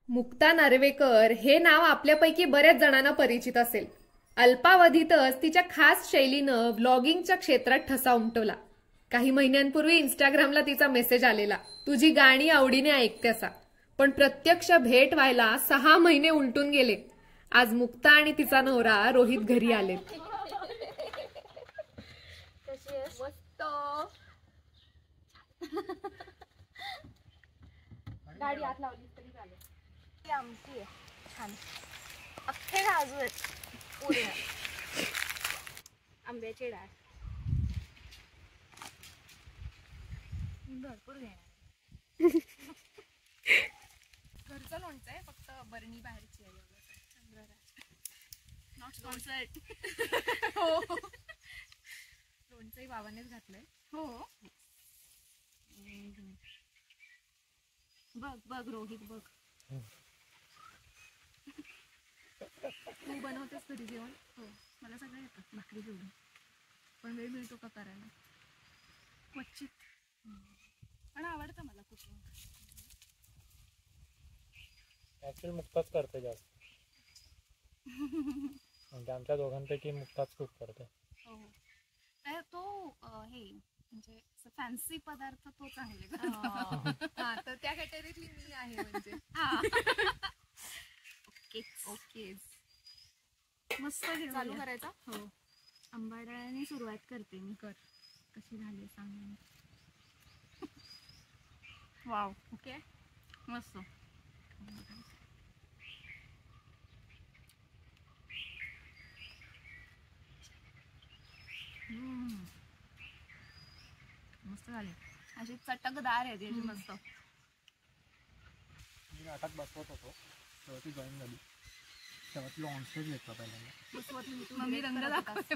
मुक्ता नार्वेकर हे नाव आपल्यापैकी बऱ्याच जणांना परिचित असेल. अल्पावधीतच तिच्या खास शैलीनं व्लॉगिंगच्या क्षेत्रात ठसा उमटवला. काही महिन्यांपूर्वी इंस्टाग्रामला तिचा मेसेज आलेला, तुझी गाणी आवडीने ऐकते असा. पण प्रत्यक्ष भेट व्हायला 6 महिने उलटून गेले. आज मुक्ता आणि तिचा नवरा रोहित घरी आलेत. मस्त गाडी आत लावली तरी चालेल. ती आमची आहे छान. अख्खे काजू आहेत पुरे. आंब्याची डाळ भरपूर घेणार. घरचं लोणचं आहे, फक्त बरणी बाहेरची आहे. Not sponsored. हो, लोणचंही बाबानेच घातलंय. हो, बघ बघ रोहित बघ. तू बनवतेस घरी जेवण? हो, मला सगळं येतं, भाकरी जेवण. पण वेळ मिळतो का करायला? क्वचित. पण आवडतं मला कुकिंग. ऍक्च्युअली मुक्ताच करते जास्त. म्हणजे आमच्या दोघांपैकी मुक्ताच खूप करते. हो, तर तो हे म्हणजे फॅन्सी पदार्थ तो चांगले करतो. हा, तर त्या कॅटेगरीतली मी आहे म्हणजे. ओके, मस्त चालू करायचा. हो, आंबाड्याने सुरुवात करते मी. कर, कशी झाली सांग. वाव, ओके, मस्त. मस्त झाले, अशी चटकदार आहे त्याची. मस्त. मी नाटक बसवत होतो तेव्हा ती जॉईन झाली. तेव्हा तिला ऑनस्टेज घेतला पहिल्यांदा. मग मी रंग दाखवते.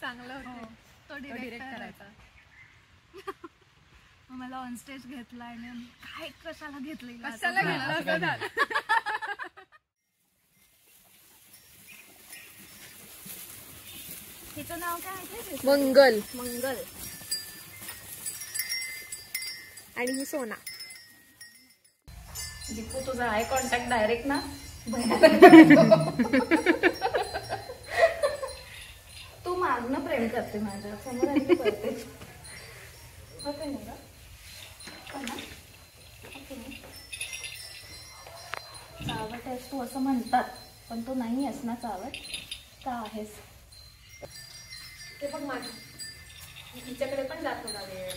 चांगलं होतं. तो डिरेक्ट करायचा. मग मला ऑनस्टेज घेतला आणि काय कशाला घेतलं. तिचं नाव काय आहे? मंगल. मंगल. आणि ही सोना. दीपू, तुझा आय कॉन्टॅक्ट डायरेक्ट ना. तू मागणं प्रेम करते माझ्या समोर आणि करते. होते ना चावट आहेस तू असं म्हणतात, पण तो नाही आहेस ना चावट. का आहेस ते पण माझ तिच्याकडे पण जातो ना वेळ.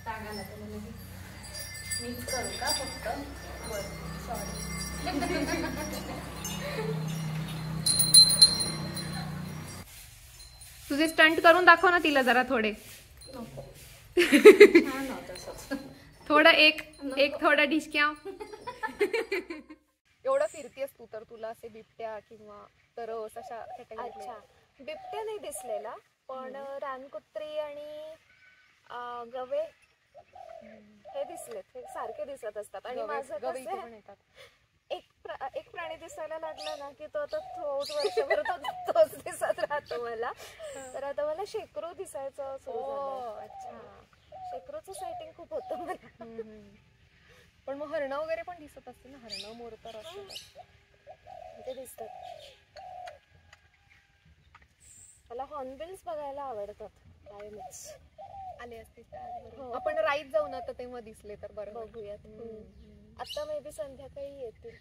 सांगायला मीच करू का फक्त? सॉरी. तुझे स्टंट करून दाखव ना तिला जरा थोडे. थोडं एक थोडा ढिशक्या. एवढं फिरतेस तू तर तुला असे बिबट्या किंवा तरस अशा. अच्छा, बिबट्या नाही दिसलेला, पण रानकुत्री आणि गवे हे दिसलेत. हे सारखे दिसत असतात. आणि माझं कसं एक प्राणी दिसायला लागला ना की तो आता वर्षभर तोच दिसत राहतो मला. तर आता मला शेकरू दिसायचं सुरू झालं. अच्छा, शेकरूचं सायटिंग खूप होतं मला. पण मग हरणं वगैरे पण दिसत असते ना. हरणं, मोरतर असतात ते दिसतात. मला हॉर्नबिल्स बघायला आवडतात. कायमच आले असते. आपण राईत जाऊ ना तर तेव्हा दिसले तर बरं बघूयात. आता मे बी संध्याकाळी येतील.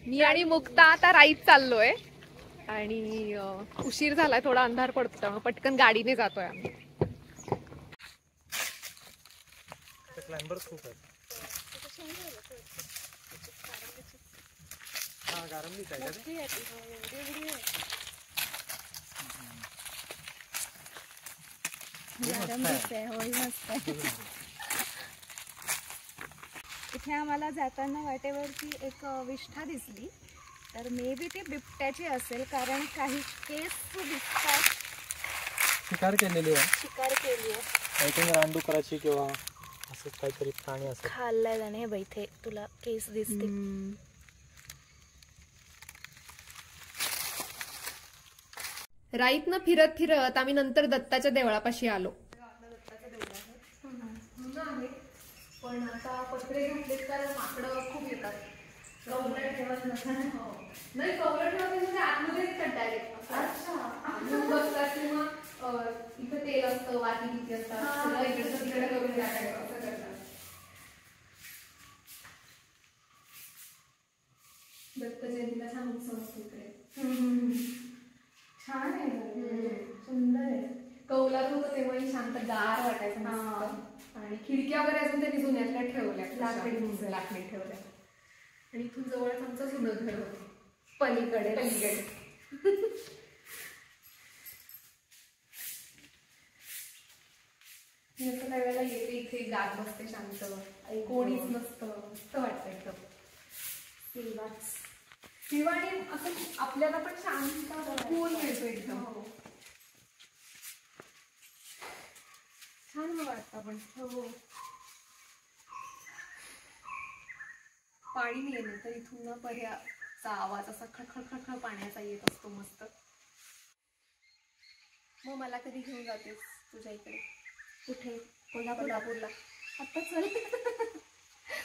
मी आणि मुक्ता आता राईत चाललोय आणि उशीर झालाय, थोडा अंधार पडतो, पटकन गाडीने जातोय आम्ही. क्लाइंबर्स खूप आहेत. हा, गारंबीच आहे इथे आम्हाला जाताना वाटेवरती एक विष्ठा दिसली. तर मे बी ती बिबट्याची असेल, कारण काही केस दिसतात. शिकार केलेली आहे. शिकार केली आहे. आय थिंक रानडुकराची किंवा असं काहीतरी प्राणी असेल. खाल्लाय त्याने. इथे तुला केस दिसते. राईतनं फिरत फिरत आम्ही नंतर दत्ताच्या देवळापाशी आलो. पण आता पत्रे घातलेत कारण माकडं खूप येतात. कवलं ठेवत नसतात. नाही कवलं ठेवत म्हणजे आतमध्येच कंटाळेल. अच्छा बसतात किंवा इथं तेल असतं, वाटी किती असतात, सगळं इकडचं तिकडे करून टाकायचं असं करतात. दत्त जयंतीला छान उत्सव असतो इकडे. छान आहे, सुंदर आहे. कौलात होतं तेव्हाही शांत गार वाटायचं मस्त. आणि खिडक्या वगैरे अजून त्यांनी जुन्यातल्या ठेवल्या, लाकडी ठेवल्या. आणि इथून जवळच आमचं जुनं घर होतं पलीकडे. मी असं काही वेळेला येते इथे गात बसते शांत, कोणीच नसतं, मस्त वाटतं एकदम. आणि असं आपल्याला पण शांत कूल मिळतो एकदम. छान वाटतं पण. पाणी नाही येणे तर इथून पर्याचा आवाज असा खळखळ पाण्याचा येत असतो मस्त. मग मला कधी घेऊन जातेस तुझ्या इकडे? कुठे? कोल्हापूरला. आता चल.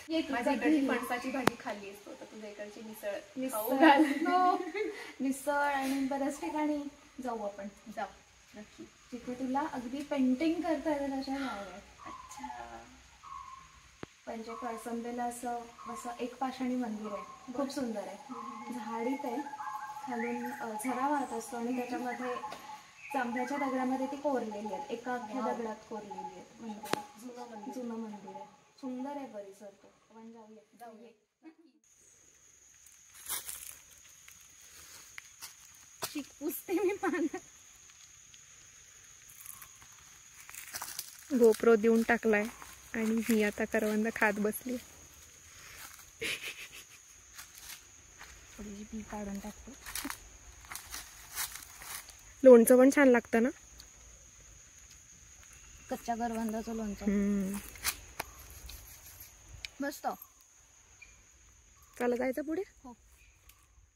माझी इकडची फणसाची भाजी खाल्ली असतो तर तुझ्या इकडची मिसळ आणि बऱ्याच ठिकाणी जाऊ आपण. जाऊ नक्की. जिथे तुला अगदी पेंटिंग करता येईल अशा जागा. अच्छा. म्हणजे कळसंबेला असं एक पाषाणी मंदिर आहे, खूप सुंदर आहे. झाडीत आहे, खालून झरा वाहत असतो आणि त्याच्यामध्ये चांब्याच्या दगडामध्ये ती कोरलेली आहेत, एका अख्ख्या दगडात कोरलेली आहेत. मंदिर जुनं मंदिर आहे, सुंदर आहे परिसर तो. आपण जाऊया. पुसते मी पाण्यात. गोप्रो देऊन टाकलाय आणि मी आता करवंद खात बसली. थोडीशी पी काढून टाकते. लोणचं पण छान लागतं ना, कच्च्या करवंदाचं लोणचं मस्त. चला जायचं पुढे. हो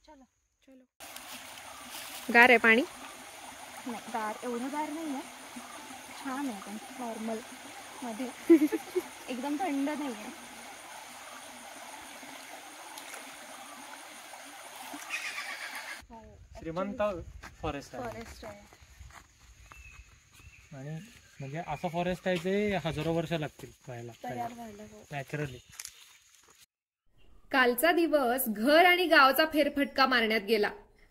चलो. गार आहे पाणी? नाही गार, एवढं गार नाही आहे, छान आहे पण नॉर्मल मध्ये. एकदम थंड नाही आहे. श्रीमंत फॉरेस्ट आहे. आणि म्हणजे असं फॉरेस्ट आहे ते हजारो वर्ष लागतील व्हायला नॅचरली. कालचा दिवस घर आणि गावचा फेरफटका मारण्यात गेला.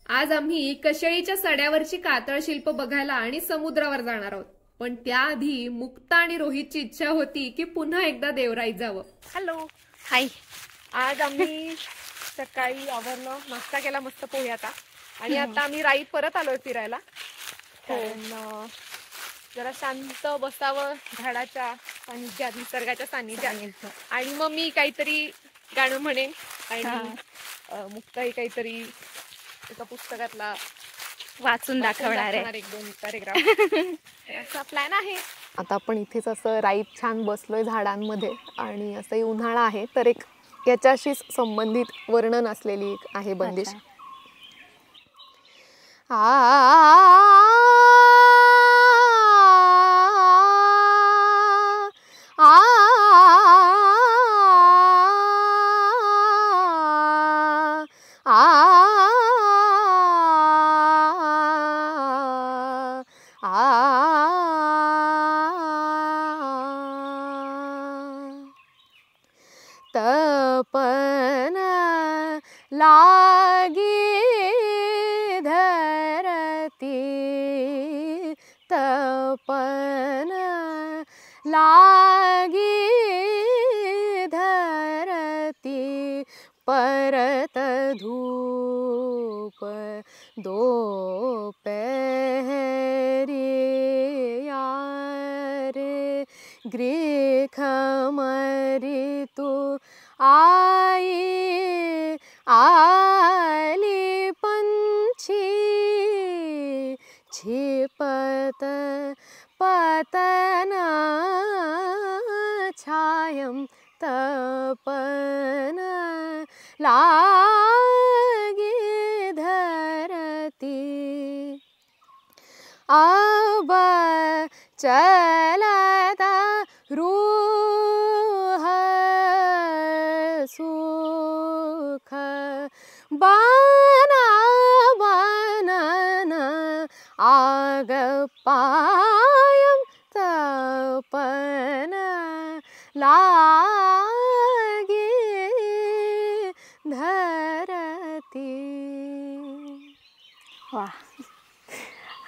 आज आम्ही कशेळीच्या सड्यावरची कातळ शिल्प बघायला आणि समुद्रावर जाणार आहोत. पण त्याआधी मुक्ता आणि रोहितची इच्छा होती की पुन्हा एकदा देवराईत जावं. हॅलो. हाय. आज आम्ही सकाळी आवरलं, नाश्ता केला मस्त पोह्याचा आणि आता आम्ही राईत परत आलोय फिरायला. कारण जरा शांत बसावं झाडाच्या सानिध्यात, निसर्गाच्या सानिध्यात. आणि मग मी काहीतरी गाणं म्हणेन आणि मुक्ताही काहीतरी एका पुस्तकातला वाचून दाखवणार आहे, 1-2 पॅरेग्राफ. असा प्लॅन आहे. आता आपण इथेच असं राईत छान बसलोय झाडांमध्ये आणि असंही उन्हाळा आहे तर एक याच्याशीच संबंधित वर्णन असलेली एक आहे बंदिश. तपन लागी धरती, तपन लागी धरती, परत धूप दोपहरी यारे, ग्रीख मरी तू आई आली पंछी, छिपत पतन छायम, तपन लागी धरती. अब चलता रूह सुख बना बनन आग पायम तपन लागे धरती. वा,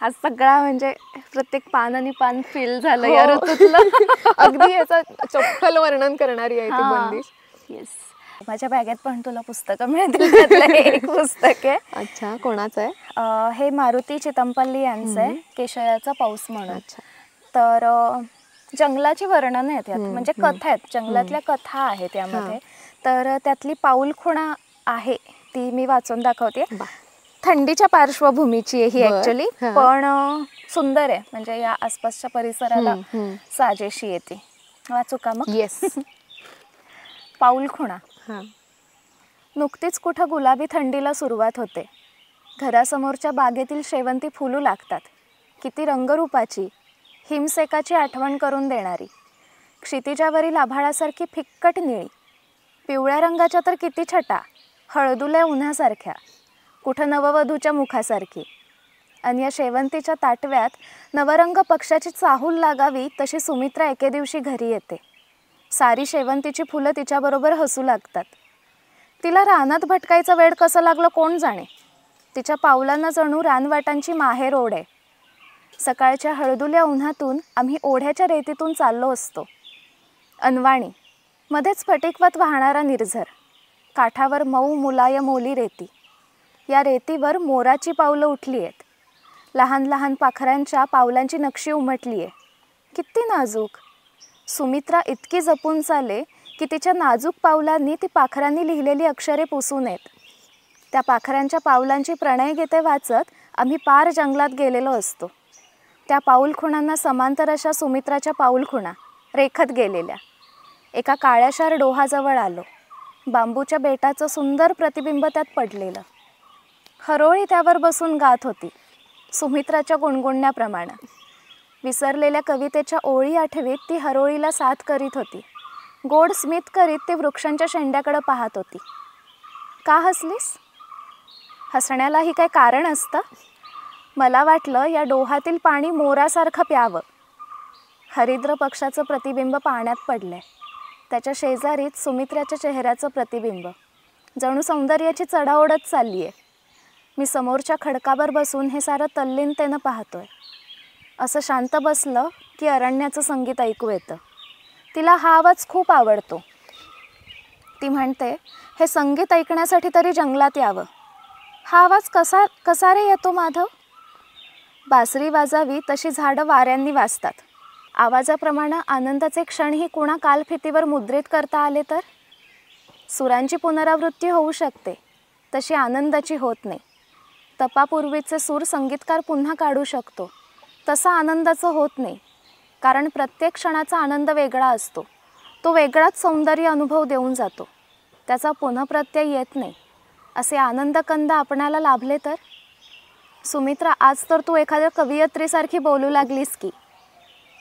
हा सगळा म्हणजे प्रत्येक पान आणि पान फील झालं या ऋतूतलं. अगदी याचं चपखल वर्णन करणारी आहे ती बंदिश. येस, माझ्या बॅगेत पण तुला पुस्तकं मिळतील, त्यातलं एक पुस्तक आहे. अच्छा, कोणाचं आहे? हे मारुती चितमपल्ली यांचं आहे, केशयाचा पाऊस म्हणून. तर जंगलाची वर्णन आहेत यात, म्हणजे कथा आहेत, जंगलातल्या कथा आहेत यामध्ये. तर त्यातली पाऊलखुणा आहे ती मी वाचून दाखवते. थंडीच्या पार्श्वभूमीची आहे ही ऍक्च्युली, पण सुंदर आहे, म्हणजे या आसपासच्या परिसराला साजेशी येते. वाचू का मग? येस. पाऊलखुणा. नुकतीच कुठं गुलाबी थंडीला सुरुवात होते. घरासमोरच्या बागेतील शेवंती फुलू लागतात. किती रंगरूपाची, हिमसेकाची आठवण करून देणारी, क्षितिजावरील आभाळासारखी फिक्कट निळी, पिवळ्या रंगाच्या तर किती छटा, हळदुल्या उन्हासारख्या, कुठं नववधूच्या मुखासारखी. आणि या शेवंतीच्या ताटव्यात नवरंग पक्षाची चाहूल लागावी तशी सुमित्रा एके दिवशी घरी येते. सारी शेवंतीची फुलं तिच्याबरोबर हसू लागतात. तिला रानात भटकायचं वेळ कसं लागलं कोण जाणे. तिच्या पावलांना जणू रानवाटांची माहेर ओढ आहे. सकाळच्या हळदुल्या उन्हातून आम्ही ओढ्याच्या रेतीतून चाललो असतो. अनवाणी, मध्येच स्फटिकवत वाहणारा निर्झर, काठावर मऊ मुलायम ओली रेती. या रेतीवर मोराची पावलं उठली आहेत. लहान लहान पाखरांच्या पावलांची नक्षी उमटली आहे. किती नाजूक. सुमित्रा इतकी जपून चाले की तिच्या नाजूक पावलांनी ती पाखरांनी लिहिलेली अक्षरे पुसू नयेत. त्या पाखरांच्या पावलांची प्रणयगीते वाचत आम्ही पार जंगलात गेलेलो असतो. त्या पाऊलखुणांना समांतर अशा सुमित्राच्या पाऊलखुणा रेखत गेलेल्या. एका काळ्याशार डोहाजवळ आलो. बांबूच्या बेटाचं सुंदर प्रतिबिंब त्यात पडलेलं. हरोळी त्यावर बसून गात होती, सुमित्राच्या गुणगुणण्याप्रमाणे. विसरलेल्या कवितेच्या ओळी आठवीत ती हरोळीला साथ करीत होती. गोड स्मित करीत ती वृक्षांच्या शेंड्याकडे पाहत होती. का हसलीस? हसण्यालाही काही कारण असतं. मला वाटलं या डोहातील पाणी मोरासारखं प्यावं. हरिद्र पक्षाचं प्रतिबिंब पाण्यात पडलंय. त्याच्या शेजारीत सुमित्राच्या चेहऱ्याचं प्रतिबिंब. जणू सौंदर्याची चढाओढच चालली आहे. मी समोरच्या खडकावर बसून हे सारं तल्लीनतेनं पाहतोय. असं शांत बसलं की अरण्याचं संगीत ऐकू येतं. तिला हा आवाज खूप आवडतो. ती म्हणते, हे संगीत ऐकण्यासाठी तरी जंगलात यावं. हा आवाज कसा रे येतो माधव? बासरी वाजावी तशी झाडं वाऱ्यांनी वाजतात. आवाजाप्रमाणे आनंदाचे क्षणही कुणा कालफितीवर मुद्रित करता आले तर? सुरांची पुनरावृत्ती होऊ शकते, तशी आनंदाची होत नाही. तपापूर्वीचे सूर संगीतकार पुन्हा काढू शकतो, तसा आनंदाचं होत नाही. कारण प्रत्येक क्षणाचा आनंद वेगळा असतो. तो वेगळाच सौंदर्य अनुभव देऊन जातो. त्याचा पुनःप्रत्यय येत नाही. असे आनंदकंद आपणाला लाभले तर? सुमित्रा, आज तर तू एखाद्या कवयित्रीसारखी बोलू लागलीस की.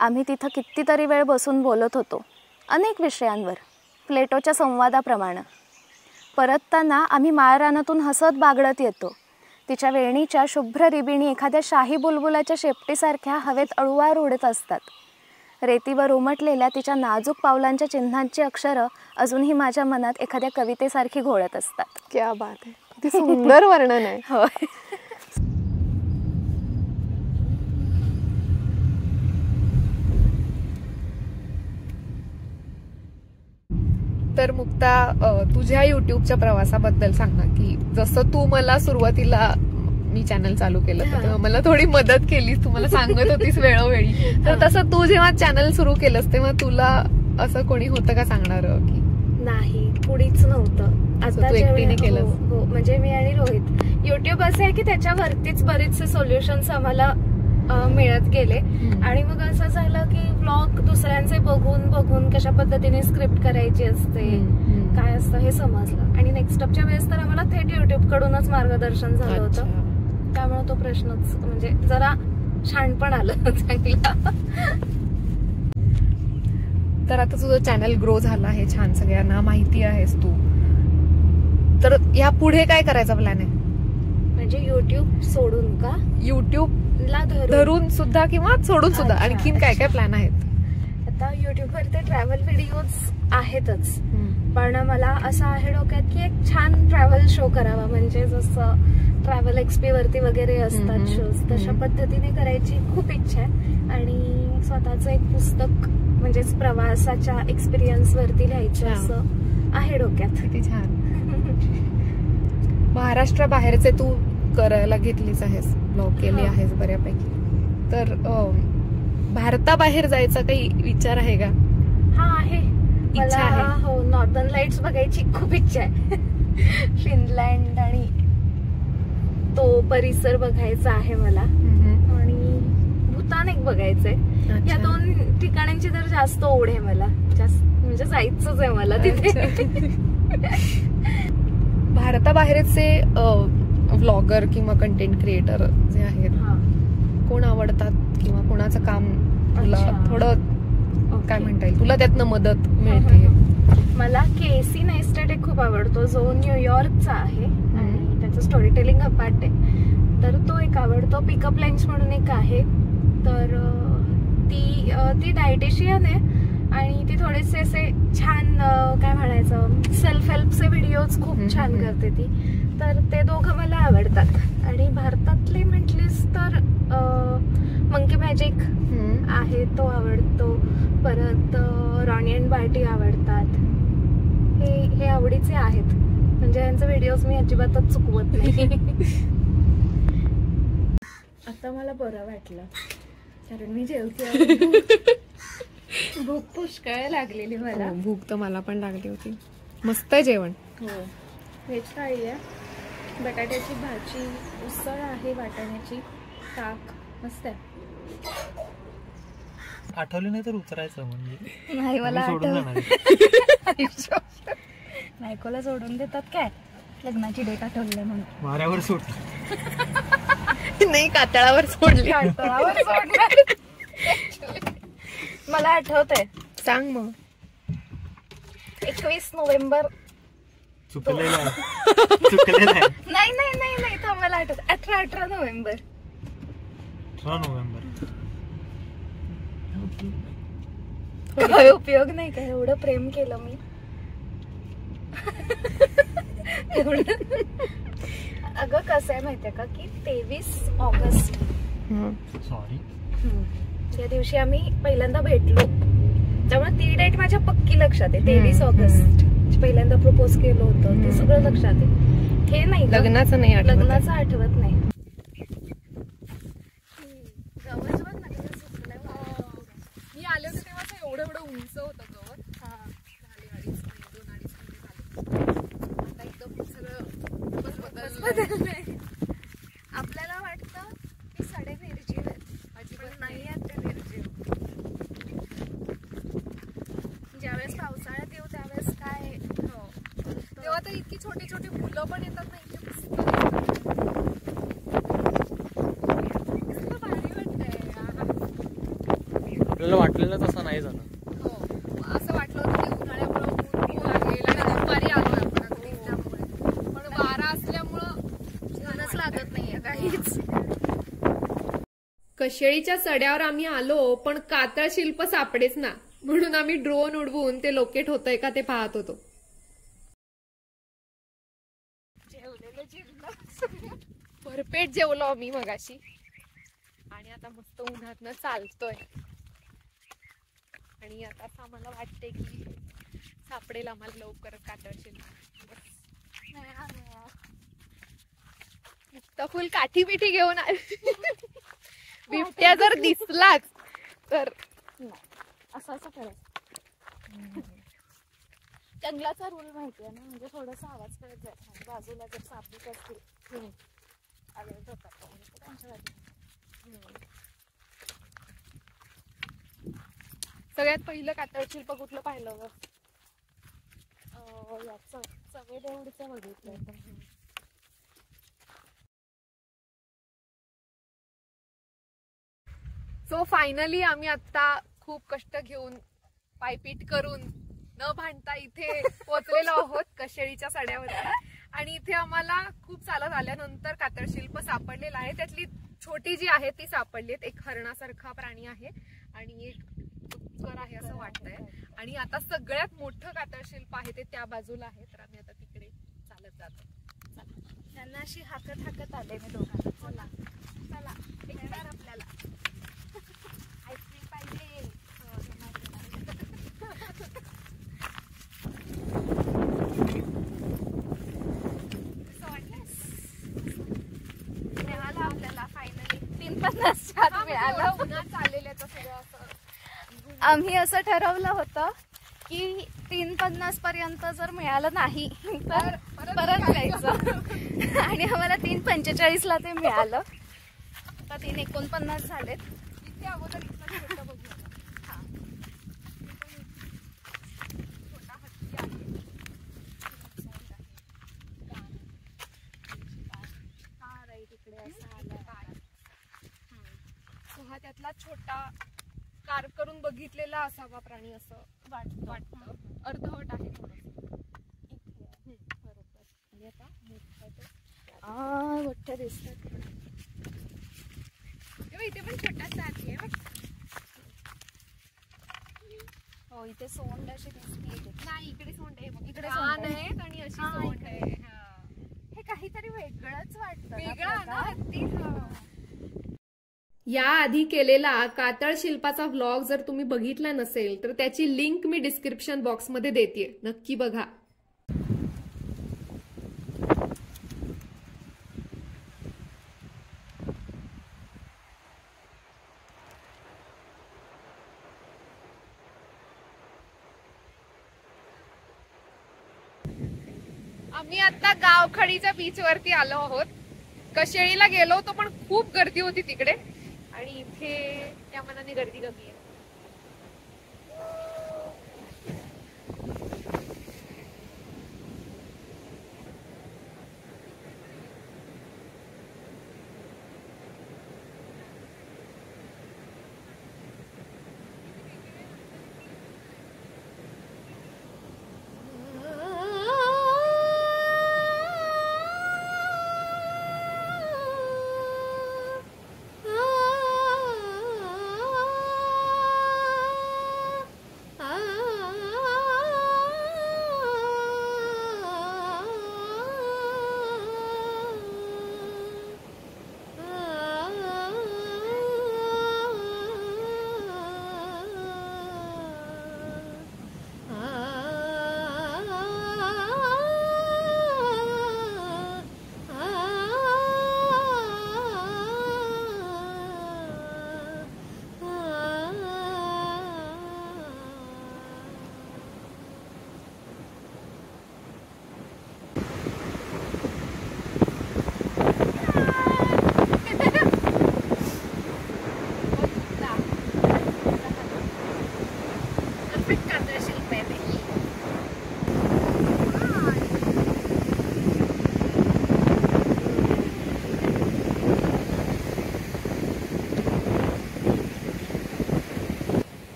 आम्ही तिथं कितीतरी वेळ बसून बोलत होतो, अनेक विषयांवर, प्लेटोच्या संवादाप्रमाणे. परतताना आम्ही माळरानातून हसत बागडत येतो. तिच्या वेणीच्या शुभ्र रिबिणी एखाद्या शाही बुलबुलाच्या शेपटीसारख्या हवेत अळूवार उडत असतात. रेतीवर उमटलेल्या तिच्या नाजूक पावलांच्या चिन्हांची अक्षरं अजूनही माझ्या मनात एखाद्या कवितेसारखी घोळत असतात. क्या बात आहे, किती सुंदर वर्णन आहे. होय. तर मुक्ता, तुझ्या युट्यूबच्या प्रवासाबद्दल सांग ना, की जसं तू मला सुरुवातीला मी चॅनल चालू केलं तेव्हा मला थोडी मदत केलीस, तू मला सांगत होतीस वेळोवेळी. तर तसं तू जेव्हा चॅनल सुरू केलंस तेव्हा तुला असं कोणी होतं का सांगणार की? नाही, कुणीच नव्हतं. आता एकटीने केलं? हो, म्हणजे मी आणि रोहित. युट्यूब असं आहे की त्याच्यावरतीच बरेचसे सोल्युशन्स आम्हाला मिळत गेले. आणि मग असं झालं की व्लॉग दुसऱ्यांचे बघून बघून कशा पद्धतीने स्क्रिप्ट करायची असते, काय असतं हे समजलं. आणि नेक्स्ट स्टेपच्या वेळेस तर आम्हाला थेट युट्यूब कडूनच मार्गदर्शन झालं होतं. त्यामुळे तो प्रश्नच म्हणजे जरा छान पण आलं चांगलं. तर आता तुझं चॅनल ग्रो झालं आहे छान, सगळ्यांना माहिती आहेस तू, तर या पुढे काय करायचा प्लॅन आहे? म्हणजे युट्यूब सोडून का? युट्यूबला धरून धरून सुद्धा किंवा सोडून सुद्धा अच्छा, आणखीन काय काय प्लॅन आहेत? आता युट्यूबवर ते ट्रॅव्हल व्हिडिओज आहेतच, पण मला असं आहे डोक्यात की एक छान ट्रॅव्हल शो करावा, म्हणजे जसं ट्रॅव्हल एक्सपी वरती वगैरे असतात शोज, तशा पद्धतीने करायची खूप इच्छा आहे. आणि स्वतःचं एक पुस्तक म्हणजेच प्रवासाच्या एक्सपिरियन्स वरती लिहायचं असं आहे डोक्यात. किती छान. महाराष्ट्राबाहेरचे तू करायला घेतलीच आहेस, ब्लॉग केली आहेस बऱ्यापैकी, तर भारताबाहेर जायचा काही विचार आहे का? हा आहे, इच्छा आहे. मला हो नॉर्दर्न लाईट्स बघायची खूप इच्छा आहे. फिनलँड आणि तो परिसर बघायचा आहे मला, आणि भूतान एक बघायचंय. या 2 ठिकाणांची तर जास्त ओढ आहे मला, जास्त म्हणजे जायचंच आहे मला तिथे. भारताबाहेरचे व्लॉगर किंवा कंटेंट क्रिएटर जे आहेत, कोण आवडतात किंवा कोणाचं काम तुला थोडं काय म्हणता येईल, तुला त्यातनं मदत मिळते? मला केसी नेस्टेट एक खूप आवडतो, जो न्यूयॉर्कचा आहे आणि त्याचं स्टोरी टेलिंग अपार्ट आहे, तर तो एक आवडतो. पिकअप लाईन्स म्हणून एक आहे, तर ती डायटिशियन आहे आणि ती थोडेसे असे छान काय म्हणायचं सेल्फ हेल्पचे व्हिडिओज खूप छान करते ती, तर ते दोघं मला आवडतात. आणि भारतातले म्हटलीस तर मंकी मॅजिक आहे, तो आवडतो. परत रॉनी अँड बार्टी आवडतात. हे आवडीचे आहेत, म्हणजे यांचे व्हिडिओज मी अजिबातच चुकवत नाही. आता मला बरं वाटलं कारण मी जेवते. भूक पुष्कळ लागलेली मला. भूक तर मला पण लागली होती. मस्त आहे जेवण. हो, व्हेज थाळी आहे, बटाट्याची भाजी, उसळ आहे, वाटाण्याची, ताक, मस्त आहे. आठवली नाही तर उतरायचं म्हणजे नाही मला सोडून बायकोला सोडून देतात काय, लग्नाची डेट आठवली म्हणून माऱ्यावर सोड. नाही, कातळावर सोडली. मला आठवतंय, सांग मग. 21 नोव्हेंबर. चुकलेलं आहे. नाही थांब, मला आठवत 18 नोव्हेंबर. 18 नोव्हेंबर. काय उपयोग नाही का, एवढं प्रेम केलं मी. अगं कसं आहे माहितीये का की 23 ऑगस्ट सॉरी या दिवशी आम्ही पहिल्यांदा भेटलो, त्यामुळे ती डेट माझ्या पक्की लक्षात आहे. 23 ऑगस्ट पहिल्यांदा प्रपोज केलं होतं, ते सगळं लक्षात आहे. हे नाही, लग्नाचं नाही आठवत. लग्नाचं आठवत नाही. मी आले होते तेव्हा एवढं उंच होतं गवत. आता एकदम सगळं बदललंय. आपल्याला वाटतं की सडे निर्जीव आहेत, पण नाही आहेत त्या निर्जीव. ज्यावेळेस पावसाळ्यात येऊ त्यावेळेस काय तेव्हा तर इतकी छोटी छोटी फुलं पण येतात ना, इतके मस्त भारी वाटतंय. आपल्याला वाटलेलं तसं नाही झालं. हो, असं वाटलं होतं की उन्हाळ्यामुळे ऊन लागेल आणि दुपारी आलोय आपण आता निघण्यामुळे, पण वारा असल्यामुळं मनच लागत नाहीये काहीच. कशेळीच्या सड्यावर आम्ही आलो, पण कातळ शिल्प सापडेच ना, म्हणून आम्ही ड्रोन उडवून ते लोकेट होतंय का ते पाहत होतो. भरपेट जेवलो आम्ही मगाशी आणि आता मस्त उन्हातनं चालतोय. आणि आता असं आम्हाला वाटतंय की सापडेल आम्हाला लवकरच कातळ शिल्प. नुसतं फुल काठी बिठी घेऊन आले. बिबट्या जर दिसलाच तर असं करायचं. जंगलाचा रूल माहितीये ना, म्हणजे थोडासा आवाज करत जायचा, बाजूला जर सापडत असतील आवाज होतात त्यांच्या सगळ्यात पहिलं कातळ शिल्प कुठलं पाहिलं ग? याचं चवेदेवडीचं बघितलं. सो फायनली आम्ही आता खूप कष्ट घेऊन पायपीट करून न भांडता इथे पोहोचलेलो आहोत कशेळीच्या सड्यावर. आणि इथे आम्हाला खूप चालत आल्यानंतर कातळशिल्प सापडलेलं आहे. त्यातली छोटी जी आहे ती सापडली. एक हरणासारखा प्राणी आहे आणि एक डुक्कर आहे असं वाटतंय. आणि आता सगळ्यात मोठं कातळशिल्प आहे ते त्या बाजूला आहे. तर आम्ही आता तिकडे चालत जातो. त्यांना अशी हाकत आले मी दोघांना. चला चला येणार आपल्याला आईस्क्रीम पाहिजे. मिळालं आपल्याला फायनली 3:50 मिळालं. चाललेल्याचं सगळं असं आम्ही असं ठरवलं होतं की 3:50 पर्यंत जर मिळालं नाही तर परत जायचं. आणि आम्हाला 3:45 ते मिळालं. आता 3:49 झालेत. इथे अगोदर इथलं छोटं बघूया. हा छोटा हत्ती आहे. हा राईट इकडे असं आलं. हा त्यातला छोटा कार करून बघितलेला असावा प्राणी असं वाटतं. अर्धवट आहे थोडंसं. बरोबर. आणि आता मोठ्या दिसतात. इथे पण छोटासा आहे. हो इथे सोंड अशी दिसते. नाही इकडे सोंड आहे. इकडे इकडे सोंड सोंड आहेत आणि अशी सोंड आहे. हे काहीतरी वेगळंच वाटतं. वेगळा ना हत्ती. याआधी केलेला कातळ शिल्पाचा व्लॉग जर तुम्ही बघितला नसेल तर त्याची लिंक मी डिस्क्रिप्शन बॉक्समध्ये देते. नक्की बघा. आम्ही आता गावखडीच्या बीच वरती आलो आहोत. कशेळीला गेलो होतो पण खूप गर्दी होती तिकडे आणि इथे त्या मनाने गर्दी कमी आहे.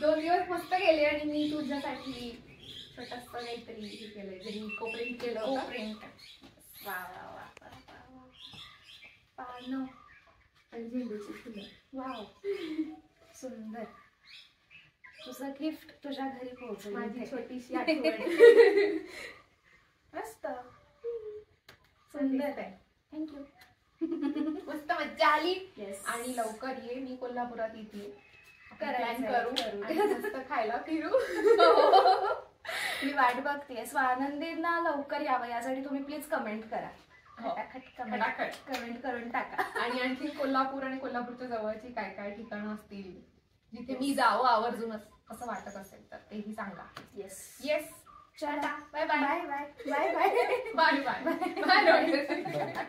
दोन दिवस मस्त गेले आणि मी तुझ्यासाठी छोटस काहीतरी हे केलंय. जे मी कोप्रिंट केलं होतं. प्रिंट. वा वा वा वा. पानं आणि झेंडूची फुलं. वाव सुंदर. तुझं गिफ्ट तुझ्या घरी पोहोचलं. माझी छोटीशी आठवण. मस्त सुंदर आहे. थँक्यू. मस्त मज्जा आली. Yes. आणि लवकर ये. मी कोल्हापुरात येते. करायचं करू आणि मस्त खायला फिरू. मी वाट बघते. स्वानंदींना लवकर यावं यासाठी तुम्ही प्लीज कमेंट करा. कमेंट करून टाका. आणि आणखी कोल्हापूर आणि कोल्हापूरच्या जवळची काय काय ठिकाणं असतील जिथे मी जावं आवर्जूनच असं वाटत असेल तर तेही सांगा. येस चला bye bye bye bye bye bye bye bye bye bye.